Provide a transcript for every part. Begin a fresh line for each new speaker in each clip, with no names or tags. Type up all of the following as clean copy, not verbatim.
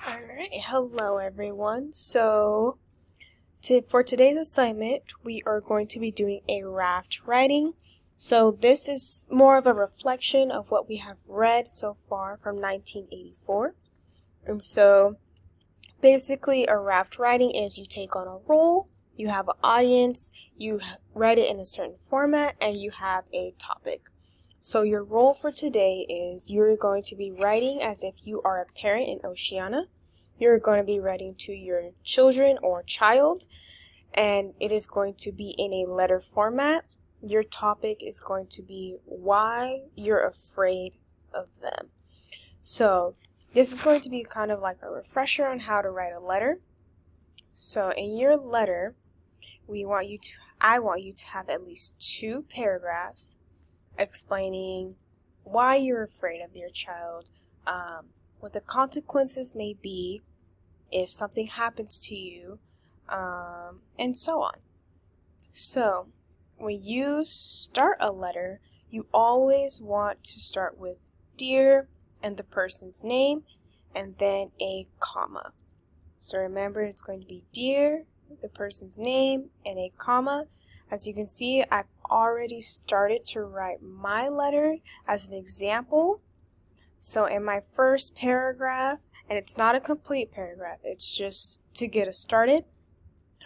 Alright, hello everyone. For today's assignment, we are going to be doing a raft writing. So this is more of a reflection of what we have read so far from 1984. And so basically a raft writing is you take on a role, you have an audience, you write it in a certain format, and you have a topic. So your role for today is you're going to be writing as if you are a parent in Oceania. You're going to be writing to your children or child, and it is going to be in a letter format. Your topic is going to be why you're afraid of them. So this is going to be kind of like a refresher on how to write a letter. So in your letter, I want you to have at least 2 paragraphs explaining why you're afraid of your child, what the consequences may be if something happens to you, and so on. So when you start a letter, you always want to start with dear and the person's name and then a comma. So remember, it's going to be dear, the person's name, and a comma. As you can see, I've already started to write my letter as an example. So in my first paragraph, and it's not a complete paragraph, it's just to get us started,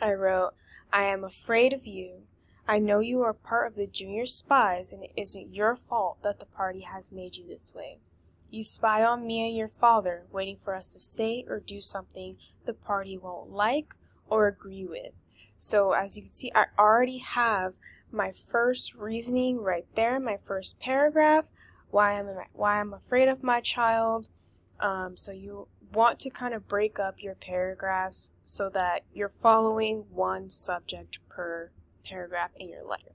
I wrote, I am afraid of you. I know you are part of the junior spies, and it isn't your fault that the party has made you this way. You spy on me and your father, waiting for us to say or do something the party won't like or agree with. So as you can see, I already have my first reasoning right there, my first paragraph, why I'm afraid of my child. So you want to kind of break up your paragraphs so that you're following one subject per paragraph in your letter.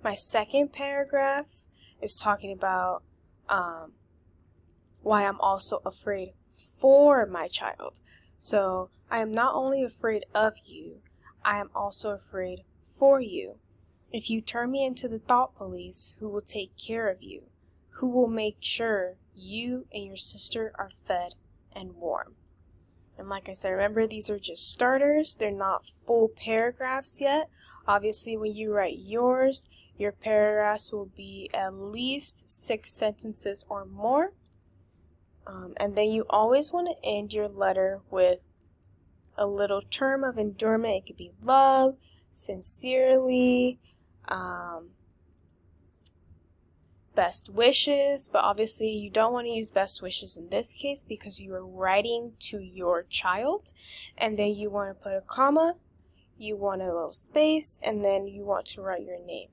My second paragraph is talking about why I'm also afraid for my child. So I am not only afraid of you, I am also afraid for you. If you turn me into the thought police, who will take care of you? Who will make sure you and your sister are fed and warm? And like I said, remember, these are just starters. They're not full paragraphs yet. Obviously, when you write yours, your paragraphs will be at least 6 sentences or more. And then you always want to end your letter with a little term of endearment. It could be love, sincerely, best wishes, but obviously you don't want to use best wishes in this case because you are writing to your child. And then you want to put a comma, you want a little space, and then you want to write your name.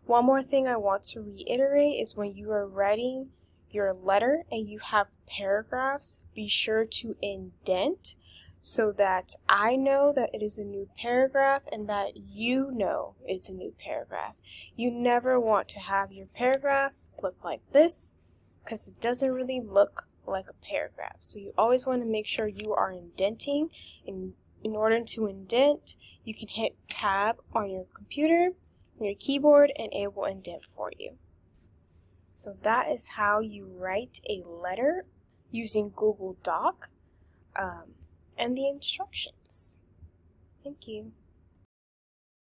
One more thing I want to reiterate is when you are writing your letter and you have paragraphs, be sure to indent so that I know that it is a new paragraph and that you know it's a new paragraph. You never want to have your paragraphs look like this because it doesn't really look like a paragraph. So you always want to make sure you are indenting. In order to indent, you can hit tab on your computer, on your keyboard, and it will indent for you. So that is how you write a letter using Google Doc and the instructions. Thank you.